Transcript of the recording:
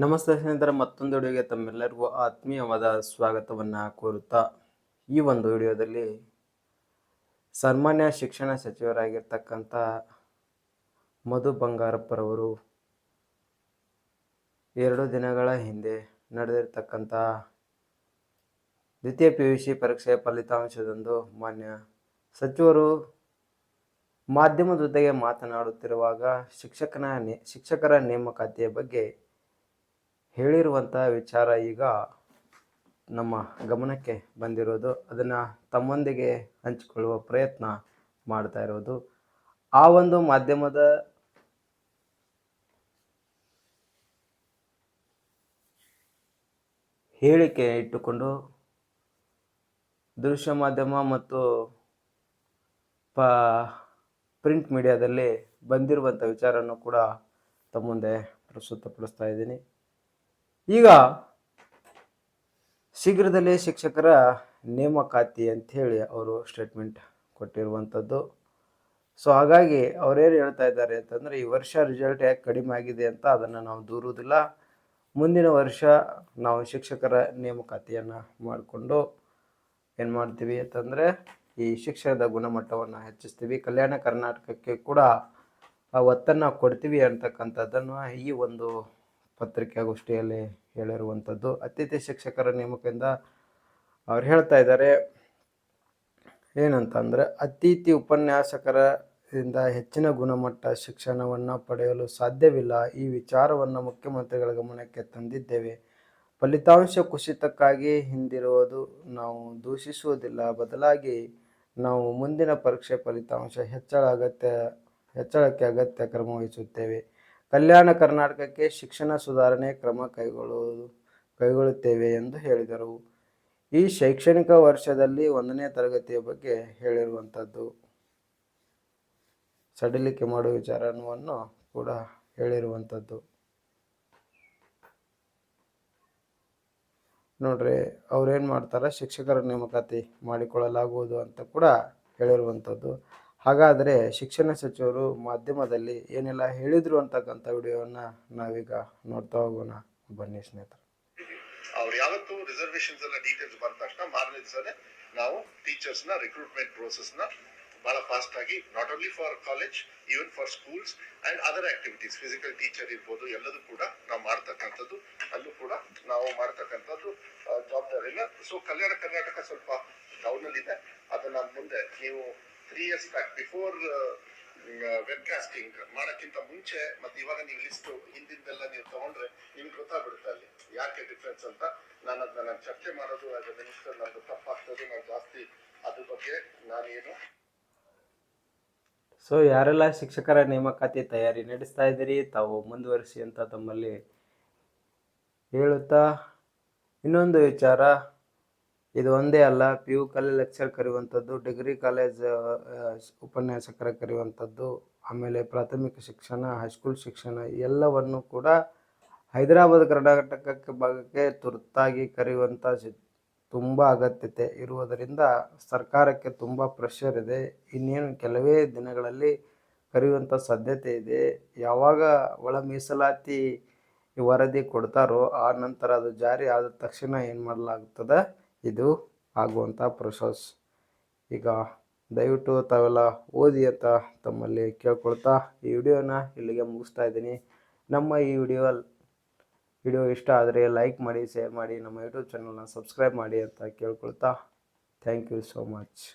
ನಮಸ್ತೆ ಸ್ನೇಹಿತರೆ, ಮತ್ತೊಂದು ವಿಡಿಯೋಗೆ ತಮ್ಮೆಲ್ಲರಿಗೂ ಆತ್ಮೀಯವಾದ ಸ್ವಾಗತವನ್ನು ಕೋರುತ್ತಾ ಈ ಒಂದು ವಿಡಿಯೋದಲ್ಲಿ ಸಾಮಾನ್ಯ ಶಿಕ್ಷಣ ಸಚಿವರಾಗಿರ್ತಕ್ಕಂಥ ಮಧು ಬಂಗಾರಪ್ಪರವರು 2 ದಿನಗಳ ಹಿಂದೆ ನಡೆದಿರ್ತಕ್ಕಂಥ ದ್ವಿತೀಯ PUC ಪರೀಕ್ಷೆಯ ಫಲಿತಾಂಶದಂದು ಮಾನ್ಯ ಸಚಿವರು ಮಾಧ್ಯಮದ ಜೊತೆಗೆ ಮಾತನಾಡುತ್ತಿರುವಾಗ ಶಿಕ್ಷಕರ ನೇಮಕಾತಿಯ ಬಗ್ಗೆ ಹೇಳಿರುವಂಥ ವಿಚಾರ ಈಗ ನಮ್ಮ ಗಮನಕ್ಕೆ ಬಂದಿರೋದು. ಅದನ್ನು ತಮ್ಮೊಂದಿಗೆ ಹಂಚಿಕೊಳ್ಳುವ ಪ್ರಯತ್ನ ಮಾಡ್ತಾ ಇರೋದು. ಆ ಒಂದು ಮಾಧ್ಯಮದ ಹೇಳಿಕೆ ಇಟ್ಟುಕೊಂಡು ದೃಶ್ಯ ಮಾಧ್ಯಮ ಮತ್ತು ಪ್ರಿಂಟ್ ಮೀಡಿಯಾದಲ್ಲಿ ಬಂದಿರುವಂಥ ವಿಚಾರವನ್ನು ಕೂಡ ತಮ್ಮ ಮುಂದೆ ಪ್ರಸ್ತುತಪಡಿಸ್ತಾ ಇದ್ದೀನಿ. ಈಗ ಶೀಘ್ರದಲ್ಲೇ ಶಿಕ್ಷಕರ ನೇಮಕಾತಿ ಅಂಥೇಳಿ ಅವರು ಸ್ಟೇಟ್ಮೆಂಟ್ ಕೊಟ್ಟಿರುವಂಥದ್ದು. ಸೊ ಹಾಗಾಗಿ ಅವರೇನು ಹೇಳ್ತಾ ಇದ್ದಾರೆ ಅಂತಂದರೆ, ಈ ವರ್ಷ ರಿಸಲ್ಟ್ ಯಾಕೆ ಕಡಿಮೆ ಆಗಿದೆ ಅಂತ ಅದನ್ನು ನಾವು ದೂರುವುದಿಲ್ಲ. ಮುಂದಿನ ವರ್ಷ ನಾವು ಶಿಕ್ಷಕರ ನೇಮಕಾತಿಯನ್ನು ಮಾಡಿಕೊಂಡು ಏನು ಮಾಡ್ತೀವಿ ಅಂತಂದರೆ ಈ ಶಿಕ್ಷಣದ ಗುಣಮಟ್ಟವನ್ನು ಹೆಚ್ಚಿಸ್ತೀವಿ, ಕಲ್ಯಾಣ ಕರ್ನಾಟಕಕ್ಕೆ ಕೂಡ ಒತ್ತನ್ನು ಕೊಡ್ತೀವಿ ಅಂತಕ್ಕಂಥದ್ದನ್ನು ಈ ಒಂದು ಪತ್ರಿಕಾಗೋಷ್ಠಿಯಲ್ಲಿ ಹೇಳಿರುವಂಥದ್ದು. ಅತಿಥಿ ಶಿಕ್ಷಕರ ನೇಮಕದಿಂದ ಅವ್ರು ಹೇಳ್ತಾ ಇದ್ದಾರೆ ಏನಂತಂದರೆ, ಅತಿಥಿ ಉಪನ್ಯಾಸಕರಿಂದ ಹೆಚ್ಚಿನ ಗುಣಮಟ್ಟ ಶಿಕ್ಷಣವನ್ನು ಪಡೆಯಲು ಸಾಧ್ಯವಿಲ್ಲ. ಈ ವಿಚಾರವನ್ನು ಮುಖ್ಯಮಂತ್ರಿಗಳ ಗಮನಕ್ಕೆ ತಂದಿದ್ದೇವೆ. ಫಲಿತಾಂಶ ಕುಸಿತಕ್ಕಾಗಿ ಹಿಂದಿರುವುದು ನಾವು ದೂಷಿಸುವುದಿಲ್ಲ, ಬದಲಾಗಿ ನಾವು ಮುಂದಿನ ಪರೀಕ್ಷೆ ಫಲಿತಾಂಶ ಹೆಚ್ಚಳಕ್ಕೆ ಅಗತ್ಯ ಕ್ರಮ ವಹಿಸುತ್ತೇವೆ. ಕಲ್ಯಾಣ ಕರ್ನಾಟಕಕ್ಕೆ ಶಿಕ್ಷಣ ಸುಧಾರಣೆ ಕ್ರಮ ಕೈಗೊಳ್ಳುತ್ತೇವೆ ಎಂದು ಹೇಳಿದರು. ಈ ಶೈಕ್ಷಣಿಕ ವರ್ಷದಲ್ಲಿ 1ನೇ ತರಗತಿಯ ಬಗ್ಗೆ ಹೇಳಿರುವಂಥದ್ದು, ಸಡಿಲಿಕೆ ಮಾಡುವ ವಿಚಾರವನ್ನು ಕೂಡ ಹೇಳಿರುವಂಥದ್ದು. ನೋಡ್ರಿ, ಅವ್ರೇನು ಮಾಡ್ತಾರೆ, ಶಿಕ್ಷಕರ ನೇಮಕಾತಿ ಮಾಡಿಕೊಳ್ಳಲಾಗುವುದು ಅಂತ ಕೂಡ ಹೇಳಿರುವಂಥದ್ದು. ಹಾಗಾದರೆ ಶಿಕ್ಷಣ ಸಚಿವರು ಮಾಧ್ಯಮದಲ್ಲಿ ಏನೆಲ್ಲ ಹೇಳಿದ್ರು ಅಂತಕ್ಕಂಥ ವಿಡಿಯೋವನ್ನು ನಾವೀಗ ನೋಡ್ತಾ ಹೋಗೋಣ. ಬನ್ನಿ ಸ್ನೇಹಿತರೆ. ಅವ್ರು ಯಾವತ್ತು ರಿಸರ್ವೇಷನ್ಸ್ ಎಲ್ಲ ಡೀಟೇಲ್ಸ್ ಬಂದ ತಕ್ಷಣ ಮಾರನೇ ದಿವಸನೇ ನಾವು ಟೀಚರ್ಸ್ನ ರಿಕ್ರೂಟ್ಮೆಂಟ್ ಪ್ರೋಸೆಸ್ನ ಬಹಳ ಫಾಸ್ಟ್ ಆಗಿ, not only for college, even for schools and other activities, physical teacher ಇರ್ಬೋದು, ಎಲ್ಲದೂ ಕೂಡ ನಾವು ಮಾಡ್ತಕ್ಕಂಥದ್ದು, ಅಲ್ಲೂ ಕೂಡ ನಾವು ಮಾಡ್ತಕ್ಕಂಥದ್ದು ಜವಾಬ್ದಾರಿ ಇಲ್ಲ. ಸೊ ಕಲ್ಯಾಣ ಕರ್ನಾಟಕ ಸ್ವಲ್ಪ ಡೌನ್ ಅಲ್ಲಿ ಇದೆ. ಅದನ್ನ ಮುಂದೆ ನೀವು 3 years ಬ್ಯಾಕ್ ಬಿಫೋರ್ ವೆಬ್ಕಾಸ್ಟಿಂಗ್ ಮಾಡೋಕ್ಕಿಂತ ಮುಂಚೆ ಮತ್ತೆ ಇವಾಗ ನೀವು ಲಿಸ್ಟ್ ಹಿಂದಿಂದೆಲ್ಲ ನೀವು ತಗೊಂಡ್ರೆ ನಿಮ್ಗೆ ಗೊತ್ತಾಗ್ಬಿಡುತ್ತೆ ಅಲ್ಲಿ ಯಾಕೆ ಡಿಫ್ರೆನ್ಸ್ ಅಂತ. ನಾನು ಚರ್ಚೆ ಮಾಡೋದು ಆಸ್ ಎ ಮಿನಿಸ್ಟರ್ ನಂದು ತಪ್ಪಾಗ್ತದೆ. ನಾನು ಜಾಸ್ತಿ ಅದ್ರ ಬಗ್ಗೆ ನಾನೇನು. ಸೊ ಯಾರೆಲ್ಲ ಶಿಕ್ಷಕರ ನೇಮಕಾತಿ ತಯಾರಿ ನಡೆಸ್ತಾ ಇದ್ದೀರಿ, ತಾವು ಮುಂದುವರಿಸಿ ಅಂತ ತಮ್ಮಲ್ಲಿ ಹೇಳುತ್ತಾ, ಇನ್ನೊಂದು ವಿಚಾರ, ಇದು ಒಂದೇ ಅಲ್ಲ, PU ಕಾಲೇಜ್ ಲೆಕ್ಚರ್ ಕರೆಯುವಂಥದ್ದು, ಡಿಗ್ರಿ ಕಾಲೇಜ್ ಉಪನ್ಯಾಸಕರ ಕರೆಯುವಂಥದ್ದು, ಆಮೇಲೆ ಪ್ರಾಥಮಿಕ ಶಿಕ್ಷಣ, ಹೈಸ್ಕೂಲ್ ಶಿಕ್ಷಣ ಎಲ್ಲವನ್ನು ಕೂಡ ಹೈದರಾಬಾದ್ ಕರ್ನಾಟಕಕ್ಕೆ ಭಾಗಕ್ಕೆ ತುರ್ತಾಗಿ ಕರೆಯುವಂಥ ತುಂಬ ಅಗತ್ಯತೆ ಇರುವುದರಿಂದ ಸರ್ಕಾರಕ್ಕೆ ತುಂಬ ಪ್ರೆಷರ್ ಇದೆ. ಇನ್ನೇನು ಕೆಲವೇ ದಿನಗಳಲ್ಲಿ ಕರೆಯುವಂಥ ಸಾಧ್ಯತೆ ಇದೆ. ಯಾವಾಗ ಒಳ ಮೀಸಲಾತಿ ವರದಿ ಕೊಡ್ತಾರೋ ಆ ನಂತರ ಅದು ಜಾರಿ ಆದ ತಕ್ಷಣ ಏನು ಮಾಡಲಾಗುತ್ತದೆ, ಇದು ಆಗುವಂಥ ಪ್ರೊಸೆಸ್. ಈಗ ದಯವಿಟ್ಟು ತಾವೆಲ್ಲ ಓದಿ ಅಂತ ತಮ್ಮಲ್ಲಿ ಕೇಳ್ಕೊಳ್ತಾ ಈ ವಿಡಿಯೋನ ಇಲ್ಲಿಗೆ ಮುಗಿಸ್ತಾ ಇದ್ದೀನಿ. ನಮ್ಮ ಈ ವಿಡಿಯೋ ಇಷ್ಟ ಆದರೆ ಲೈಕ್ ಮಾಡಿ, ಶೇರ್ ಮಾಡಿ, ನಮ್ಮ ಯೂಟ್ಯೂಬ್ ಚಾನಲ್ನ ಸಬ್ಸ್ಕ್ರೈಬ್ ಮಾಡಿ ಅಂತ ಕೇಳ್ಕೊಳ್ತಾ, ಥ್ಯಾಂಕ್ ಯು ಸೋ ಮಚ್.